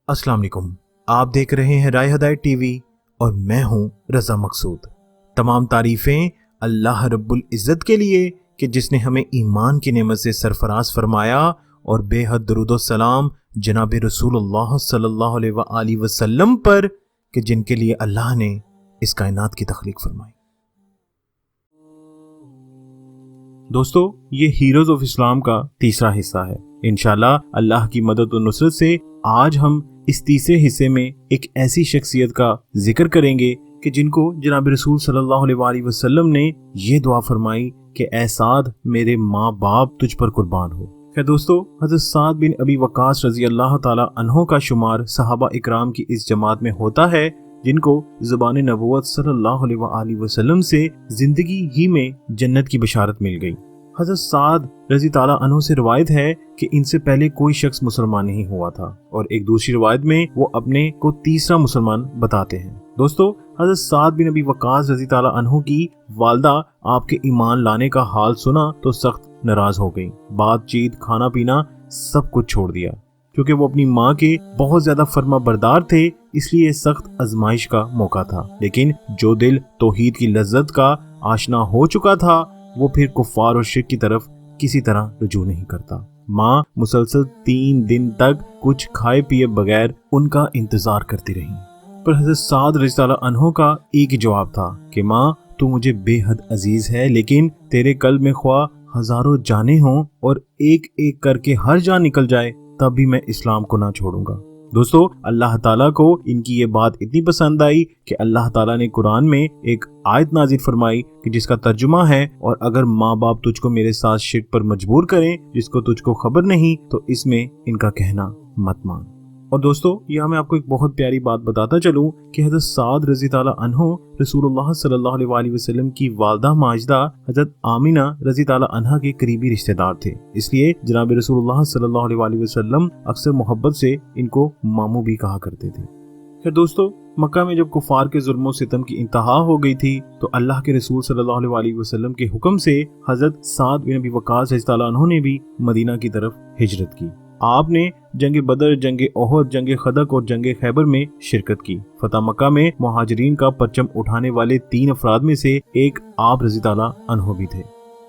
अस्सलाम वालेकुम। आप देख रहे हैं राय हदायत टीवी और मैं हूं रजा मकसूद। तमाम तारीफें अल्लाह रब्बुल इज़्ज़त के लिए कि जिसने हमें ईमान की नेमत से सरफराज फरमाया और बेहद दरूद व सलाम जनाब रसूलुल्लाह सल्लल्लाहु अलैहि वसल्लम पर कि जिनके लिए अल्लाह ने इस कायनात की तख्लीक फरमाई। दोस्तों, ये हीरोज ऑफ इस्लाम का तीसरा हिस्सा है। इंशाल्लाह अल्लाह की मदद और नुसरत से आज हम इस तीसरे हिस्से में एक ऐसी शख्सियत का जिक्र करेंगे कि जिनको जनाब रसूल सल्लल्लाहु अलैहि वसल्लम ने ये दुआ फरमाई कि ए साद, मेरे माँ बाप तुझ पर कुर्बान हो। खैर दोस्तों, हज़रत साद बिन अबी वक़ास रज़ी अल्लाह ताला अन्हो का शुमार सहाबा इकराम की इस जमात में होता है जिनको ज़बान नबुव्वत सल्लल्लाहु अलैहि वसल्लम से जिंदगी ही में जन्नत की बशारत मिल गई। हज़रत साद रज़ी ताला अन्हु से रवायत है कि इनसे पहले कोई शख्स मुसलमान नहीं हुआ था और एक दूसरी रवायत में वो अपने को तीसरा मुसलमान बताते हैं। दोस्तों, हज़रत साद बिन अबी वक़ास रज़ी ताला अन्हु की वालदा आपके ईमान लाने का हाल सुना तो सख्त नाराज हो गई। बातचीत, खाना पीना सब कुछ छोड़ दिया। क्योंकि वो अपनी माँ के बहुत ज्यादा फर्मा बरदार थे, इसलिए सख्त आजमाइश का मौका था। लेकिन जो दिल तौहीद की लज्जत का आशना हो चुका था वो फिर कुफ्फार और शिर्क की तरफ किसी तरह रुजू नहीं करता। माँ मुसलसल 3 दिन तक कुछ खाए पिए बगैर उनका इंतजार करती रही। पर हज़रत साद रज़ी अल्लाह अन्हु का एक ही जवाब था कि माँ, तू मुझे बेहद अजीज है, लेकिन तेरे कल्ब में ख्वाह हजारों जाने हों और एक एक करके हर जान निकल जाए तब भी मैं इस्लाम को ना छोड़ूंगा। दोस्तों, अल्लाह ताला को इनकी ये बात इतनी पसंद आई कि अल्लाह ताला ने कुरान में एक आयत नाजिल फरमाई कि जिसका तर्जुमा है, और अगर माँ बाप तुझको मेरे साथ शिर्क पर मजबूर करें जिसको तुझको खबर नहीं तो इसमें इनका कहना मत मान। और दोस्तों, यहाँ मैं आपको एक बहुत प्यारी बात बताता चलूं कि हज़रत साद रज़ी ताला अन्हु रसूलुल्लाह सल्लल्लाहु अलैहि वसल्लम की वालदा माजिदा हज़रत आमिना रज़ी ताला अन्हा के करीबी रिश्तेदार थे। इसलिए जनाब रसूलुल्लाह सल्लल्लाहु अलैहि वसल्लम अक्सर मोहब्बत से इनको मामू भी कहा करते थे। फिर दोस्तों, मक्का में जब कुफार के जुल्म सितम की इंतहा हो गई थी तो अल्लाह के रसूल सल्लल्लाहु अलैहि वसल्लम के हुक्म से हज़रत साद बिन अबी वक़ास रज़ी ताला अन्हु ने भी मदीना की तरफ हिजरत की। आपने जंग बदर, जंग ओहद, जंग खदक और जंग खैबर में शिरकत की। फतह मक्का में मुहाजिरीन का परचम उठाने वाले 3 अफराद में से एक आप रज़ी ताला अन्हु भी थे।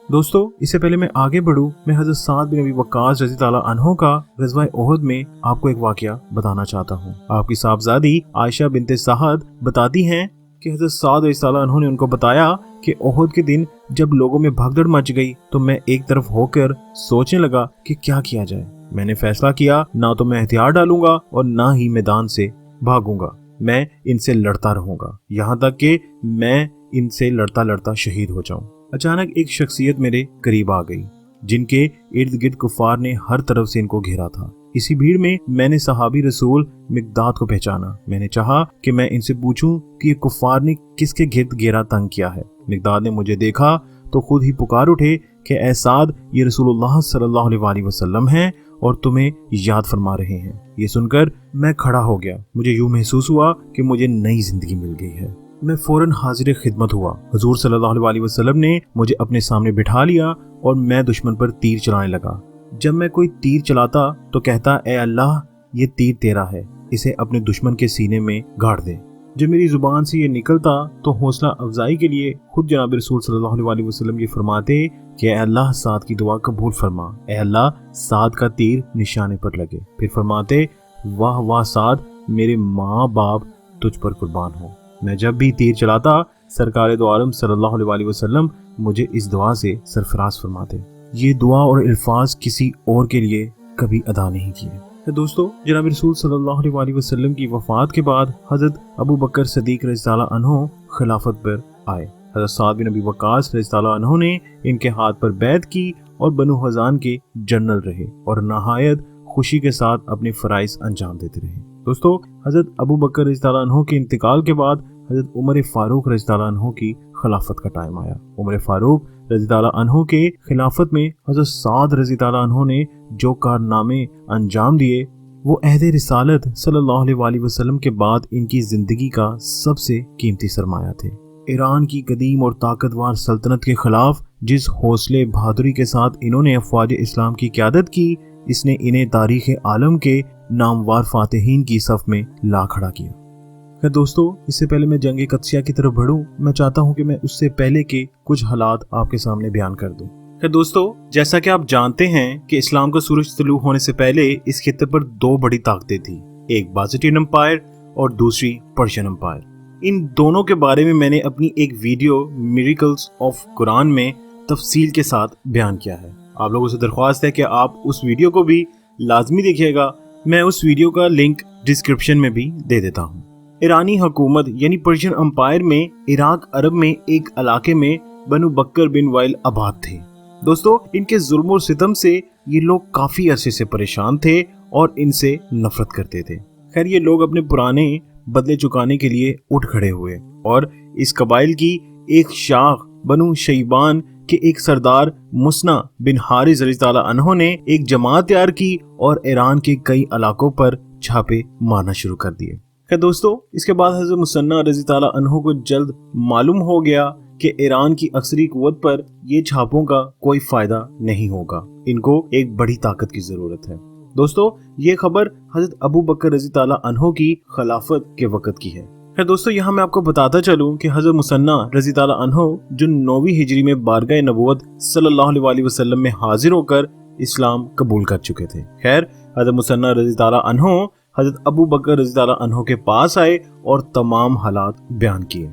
दोस्तों, इससे पहले मैं आगे बढ़ूं, मैं हज़रत साद बिन अबी वक़ास रज़ी ताला अन्हु का ग़ज़वा ओहद में आपको एक वाक़या बताना चाहता हूँ। आपकी साहबजादी आयशा बिनते साहद बताती हैं कि हज़रत साद रज़ी ताला अन्हु ने उनको बताया कि ओहद के दिन जब लोगों में भगदड़ मच गई तो मैं एक तरफ होकर सोचने लगा कि क्या किया जाए। मैंने फैसला किया, ना तो मैं हथियार डालूंगा और ना ही मैदान से भागूंगा। मैं इनसे लड़ता रहूंगा यहाँ तक कि मैं इनसे लड़ता लड़ता शहीद हो जाऊं। अचानक एक शख्सियत मेरे करीब आ गई जिनके इर्द गिर्द कुफार ने हर तरफ से इनको घेरा था। इसी भीड़ में मैंने सहाबी रसूल मिकदाद को पहचाना। मैंने चाहा कि मैं इनसे पूछूं कि ये कुफार ने किसके गिर्द घेरा तंग किया है। मिकदाद ने मुझे देखा तो खुद ही पुकार उठे कि ए साद, ये रसूलुल्लाह सल्लल्लाहु अलैहि वसल्लम हैं और तुम्हें याद फरमा रहे हैं। ये सुनकर मैं खड़ा हो गया। मुझे यूं महसूस हुआ कि मुझे नई जिंदगी मिल गई है। मैं फौरन हाजिर खिदमत हुआ। हुजूर सल्लल्लाहु अलैहि वसल्लम ने मुझे अपने सामने बिठा लिया और मैं दुश्मन पर तीर चलाने लगा। जब मैं कोई तीर चलाता तो कहता, ए अल्लाह, ये तीर तेरा है, इसे अपने दुश्मन के सीने में गाड़ दे। जब मेरी जुबान से ये निकलता तो हौसला अफजाई के लिए खुद जनाब रसूल सल्लल्लाहु अलैहि वसल्लम ये फरमाते कि अल्लाह साद की दुआ कबूल फरमा, ए अल्लाह साद का तीर निशाने पर लगे। फिर फरमाते, वाह वाह साद, मेरे माँ बाप तुझ पर कुर्बान हो। मैं जब भी तीर चलाता सरकार दो आलम सल्लल्लाहु अलैहि वसल्लम मुझे इस दुआ से सरफराज फरमाते। ये दुआ और अल्फाज किसी और के लिए कभी अदा नहीं किए। तो दोस्तों, जनाब रसूल सल्लल्लाहु अलैहि वसल्लम की वफात के बाद हज़रत अबू बकर सदीक रज़ी ताला अन्हु खिलाफत पर आए। हज़रत साद बिन अबी वक़ास रज़ी ताला अन्हु ने इनके हाथ पर बैत की और बनु हज़ान के जनरल रहे और नहायत खुशी के साथ अपने फ़राइज़ अंजाम देते रहे। दोस्तों, हज़रत अबू बकर रज़ी ताला अन्हु के इंतकाल के बाद हज़रत उमर फारूक रज़ी ताला अन्हु की खिलाफत का टाइम आया। उमर फारूक रज़ी ताला अन्हु के खिलाफत में हज़रत साद रज़ी ताला अन्हु ने जो कारनामे अंजाम दिए वो अहद रिसालत सल्लल्लाहु अलैहि वसल्लम के बाद इनकी जिंदगी का सबसे कीमती सरमाया थे। ईरान की कदीम और ताकतवर सल्तनत के खिलाफ जिस हौसले बहादुरी के साथ इन्होंने अफवाज इस्लाम की क़यादत की, اس نے انہیں तारीख़ आलम के नामवार फातिहीन की सफ में ला खड़ा किया। खैर दोस्तों, इससे पहले मैं जंग कदसिया की तरफ बढ़ूं, मैं चाहता हूं कि मैं उससे पहले के कुछ हालात आपके सामने बयान कर दूं। खैर दोस्तों, जैसा कि आप जानते हैं कि इस्लाम का सूरज तुलू होने से पहले इस खित्ते पर दो बड़ी ताकतें थी, एक बाज़ेटिन एम्पायर और दूसरी पर्शियन एम्पायर। इन दोनों के बारे में मैंने अपनी एक वीडियो मिरेकल्स ऑफ कुरान में तफसील के साथ बयान किया है। आप लोगों से दरख्वास्त है कि आप उस वीडियो को भी लाजमी देखिएगा। मैं उस वीडियो का लिंक डिस्क्रिप्शन में भी दे देता हूँ। ईरानी हुकूमत यानी पर्शियन एम्पायर में इराक अरब में एक इलाके में बनु बकर बिन वाइल आबाद थे। दोस्तों, इनके जुल्म और सितम से ये लोग काफी अरसे से परेशान थे और इनसे नफरत करते थे। खैर, ये लोग अपने पुराने बदले चुकाने के लिए उठ खड़े हुए और इस कबाइल की एक शाख बनु शैबान के एक सरदार मुसना बिन हारिस रज़ियल्लाहु अन्हु ने एक जमात तैयार की और ईरान के कई इलाकों पर छापे मारना शुरू कर दिए। खैर दोस्तों, इसके बाद हज़रत मुसन्ना रज़ियल्लाहु अन्हु को जल्द मालूम हो गया कि ईरान की अक्सरी कुव्वत पर ये छापों का कोई फायदा नहीं होगा, इनको एक बड़ी ताकत की जरूरत है। दोस्तों, ये खबर हजरत अबू बकर रज़ियल्लाहु अन्हु की खिलाफत के वक्त की है। खैर दोस्तों, यहाँ मैं आपको बताता चलूं कि हजरत मुसन्ना रज़ियल्लाहु अन्हु जो 9वीं हिजरी में बारगाह नबूवत सल्लल्लाहु अलैहि वसल्लम में हाजिर होकर इस्लाम कबूल कर चुके थे। खैर, हजरत मुसन्ना रज़ियल्लाहु अन्हु हजरत अबू बकर रज़ियल्लाहु अन्हु के पास आए और तमाम हालात बयान किए।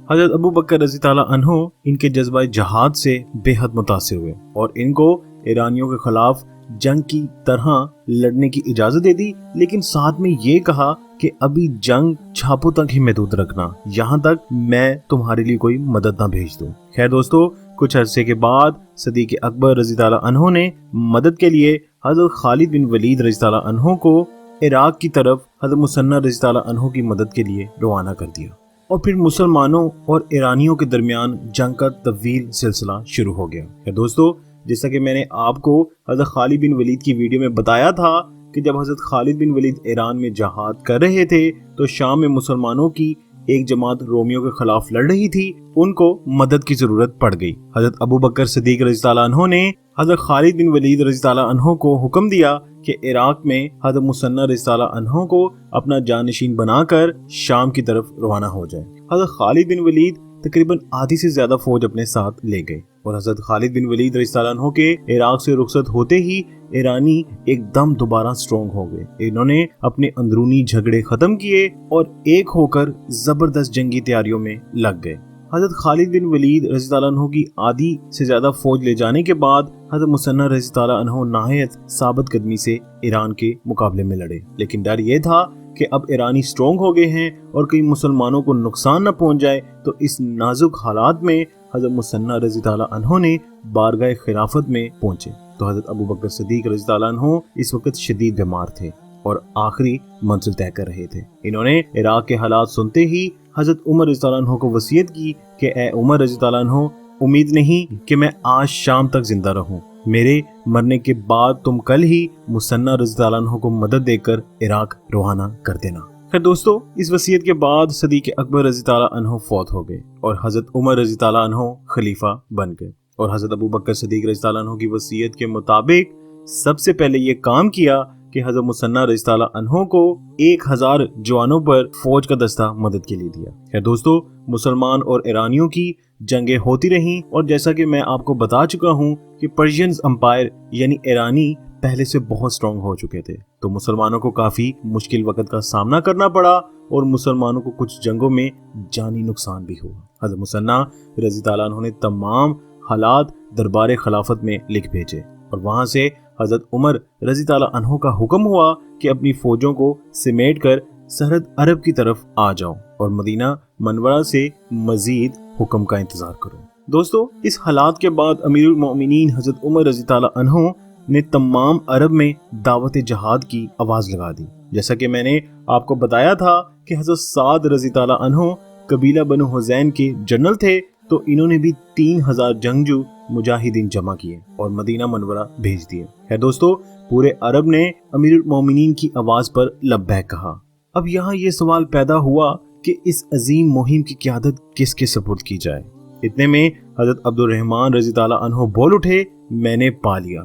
हजरत अबू बकर रज़ियल्लाहु अन्हु इनके जज्बा जहाद से बेहद मुतासिर हुए और इनको ईरानियों के खिलाफ जंग की तरह लड़ने की इजाजत दे दी, लेकिन साथ में ये कहा कि अभी जंग छापों तक ही महदूद रखना, यहाँ तक मैं तुम्हारे लिए कोई मदद ना भेज दूं। खैर दोस्तों, कुछ अरसे के बाद सदीक अकबर रज़ियल्लाहु अन्हु ने मदद के लिए हजरत खालिद बिन वलीद रज़ियल्लाहु अन्हु को इराक की तरफ हजरत मुसन्ना रज़ियल्लाहु अन्हु की मदद के लिए रवाना कर दिया और फिर मुसलमानों और ईरानियों के दरमियान जंग का तवील सिलसिला शुरू हो गया। खैर दोस्तों, जैसा कि मैंने आपको हजरत खालिद बिन वलीद की वीडियो में बताया था कि जब हजरत खालिद बिन वलीद ईरान में जहाद कर रहे थे तो शाम में मुसलमानों की एक जमात रोमियों के खिलाफ लड़ रही थी, उनको मदद की जरूरत पड़ गई। हजरत अबू बकर सिद्दीक रज़ियल्लाहु अन्हु ने हजरत खालिद बिन वलीद रज़ियल्लाहु अन्हु को हुक्म दिया कि इराक में हजरत मुसन्ना रज़ियल्लाहु अन्हु को अपना जानशीन बनाकर शाम की तरफ रवाना हो जाए। हजरत खालिद बिन वलीद तकरीबन आधी से ज्यादा फौज अपने साथ ले गए और हजरत खालिद बिन वलीद रज़ियल्लाहु अन्हु के इराक से रुखसत होते ही ईरानी एकदम दोबारा स्ट्रॉन्ग हो गए। इन्होंने अपने अंदरूनी झगड़े खत्म किए और एक होकर जबरदस्त जंगी तैयारियों में लग गए। हजरत खालिद बिन वलीद रज़ियल्लाहु अन्हु की आधी से ज्यादा फौज ले जाने के बाद हजरत मुसन्ना रज़ियल्लाहु अन्हु नाहियत साबित कदमी से ईरान के मुकाबले में लड़े, लेकिन डर ये था कि अब ईरानी स्ट्रॉन्ग हो गए हैं और कहीं मुसलमानों को नुकसान न पहुंच जाए। तो इस नाजुक हालात में हजरत मुसन्ना रज़ियल्लाहु अन्हु ने बारगाह खिलाफत में पहुंचे तो हजरत अबू बकर सिद्दीक रज़ियल्लाहु अन्हु इस वक्त शदीद बीमार थे और आखिरी मंजिल तय कर रहे थे। इन्होंने इराक के हालात सुनते ही हजरत उमर रज़ियल्लाहु अन्हु को वसीयत की कि ए उमर रज़ियल्लाहु अन्हु, उम्मीद नहीं कि मैं आज शाम तक जिंदा रहूं, मेरे मरने के बाद तुम कल ही मुसन्ना रज़ियल्लाहु अन्हु को मदद देकर इराक रवाना कर देना। खैर दोस्तों, इस वसीयत के बाद सदीक अकबर रज़ियल्लाहु अन्हु फौत हो गए और हजरत उमर रज़ियल्लाहु अन्हु खलीफा बन गए और हजरत अबू बकर सिद्दीक रज़ियल्लाहु अन्हु की वसीयत के मुताबिक सबसे पहले ये काम किया कि हजरत मुसन्ना रज़ियल्लाहु अन्हु को 1000 जवानों पर फौज का दस्ता मदद के लिए दिया। खैर दोस्तों, मुसलमान और ईरानियों की जंगें होती रहीं और जैसा कि मैं आपको बता चुका हूं कि पर्शियन एम्पायर यानी ईरानी पहले से बहुत स्ट्रॉन्ग हो चुके थे, तो मुसलमानों को काफी मुश्किल वक्त का सामना करना पड़ा और मुसलमानों को कुछ जंगों में जानी नुकसान भी हुआ। हजरत मुसन्ना रज़ियल्लाहु अन्हु ने तमाम हालात दरबार खिलाफत में लिख भेजे और वहां से हजरत उमर रज़ियल्लाहु अन्हु का हुक्म हुआ कि अपनी फौजों को समेट कर सरहद अरब की तरफ आ जाओ और मदीना मनवरा से मजीद हुक्म का इंतजार करो। दोस्तों, इस हालात के बाद अमीरुल मोमिनीन हजरत उमर रज़ियल्लाहु अन्हु ने तमाम अरब में दावत जहाद की आवाज लगा दी। जैसा कि मैंने आपको बताया था कि हजरत साद रज़ियल्लाहु अन्हु कबीला बनु हुज़ैन के जनरल थे, तो इन्होंने भी 3000 जंगजू मुजाहिदीन जमा किए और मदीना मनवरा भेज दिए। है दोस्तों, पूरे अरब ने अमीरुल मोमिनीन की आवाज पर लब्बैक कहा। अब यहाँ ये सवाल पैदा हुआ कि इस अजीम मुहिम की क़यादत किसके सुपुर्द की जाए। इतने में हजरत अब्दुर्रहमान रज़ियल्लाहु अन्हु बोल उठे, मैंने पा लिया।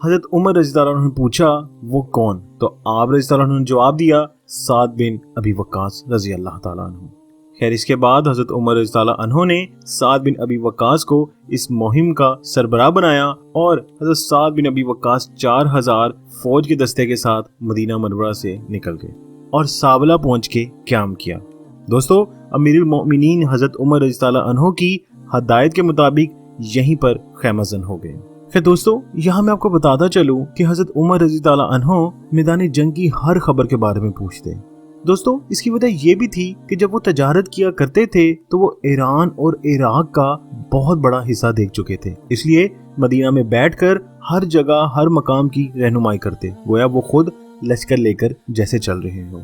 حضرت عمر رضی اللہ عنہ نے پوچھا وہ کون؟ تو آپ رضی اللہ عنہ نے جواب دیا سعد بن ابی وقاص رضی اللہ تعالیٰ عنہ۔ خیر اس کے بعد حضرت عمر رضی اللہ عنہ نے سعد بن ابی وقاص کو اس مہم کا سربراہ بنایا اور حضرت سعد بن ابی وقاص 4000 فوج کے دستے کے ساتھ مدینہ منورہ سے نکل گئے اور سابلہ پہنچ کے قیام کیا۔ دوستو امیر المؤمنین حضرت عمر رضی اللہ عنہ کی ہدایت کے مطابق یہیں پر خیمہ زن ہو گئے۔ خیر دوستو یہاں میں آپ کو بتاتا چلوں کہ حضرت عمر رضی اللہ عنہ میدان جنگ کی ہر خبر کے بارے میں پوچھتے۔ دوستو اس کی وجہ یہ بھی تھی کہ جب وہ تجارت کیا کرتے تھے تو وہ ایران اور عراق کا بہت بڑا حصہ دیکھ چکے تھے، اس لیے مدینہ میں بیٹھ کر ہر جگہ ہر مقام کی رہنمائی کرتے، گویا وہ خود لشکر لے کر جیسے چل رہے ہوں،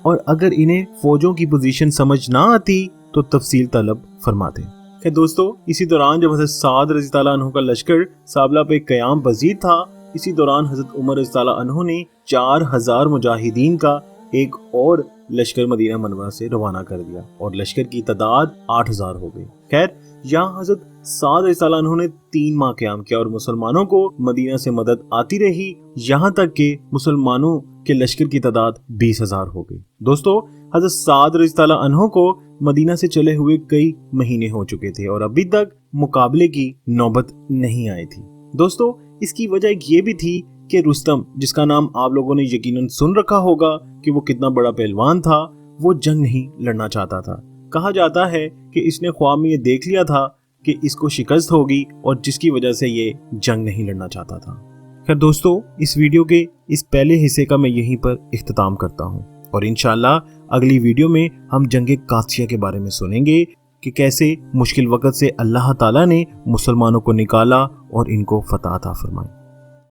اور اگر انہیں فوجوں کی پوزیشن سمجھ نہ آتی تو تفصیل طلب فرماتے۔ کہ دوستو اسی دوران جب حضرت سعد رضی اللہ عنہ کا لشکر سابلہ پہ قیام پذیر تھا، اسی دوران حضرت عمر رضی اللہ عنہ نے 4000 مجاہدین کا ایک اور لشکر مدینہ منورہ سے روانہ کر دیا اور لشکر کی تعداد 8000 ہو گئی۔ خیر یہاں حضرت سعد رضی اللہ عنہ نے 3 ماہ قیام کیا اور مسلمانوں کو مدینہ سے مدد آتی رہی یہاں تک کہ مسلمانوں کے لشکر کی تعداد 20000 ہو گئی۔ دوستو حضرت سعد رضی اللہ عنہ کو مدینہ سے چلے ہوئے کئی مہینے ہو چکے تھے اور ابھی تک مقابلے کی نوبت نہیں آئی تھی۔ دوستو اس کی وجہ یہ بھی تھی کہ رستم، جس کا نام آپ لوگوں نے یقیناً سن رکھا ہوگا کہ وہ کتنا بڑا پہلوان تھا، وہ جنگ نہیں لڑنا چاہتا تھا۔ کہا جاتا ہے کہ اس نے خواب میں یہ دیکھ لیا تھا کہ اس کو شکست ہوگی اور جس کی وجہ سے یہ جنگ نہیں لڑنا چاہتا تھا۔ خیر دوستو اس ویڈیو کے اس پہلے حصے کا میں یہیں پر اختتام کرتا ہوں اور انشاءاللہ اگلی ویڈیو میں ہم جنگ قادسیہ کے بارے میں سنیں گے کہ کیسے مشکل وقت سے اللہ تعالیٰ نے مسلمانوں کو نکالا اور ان کو فتح عطا فرمائی۔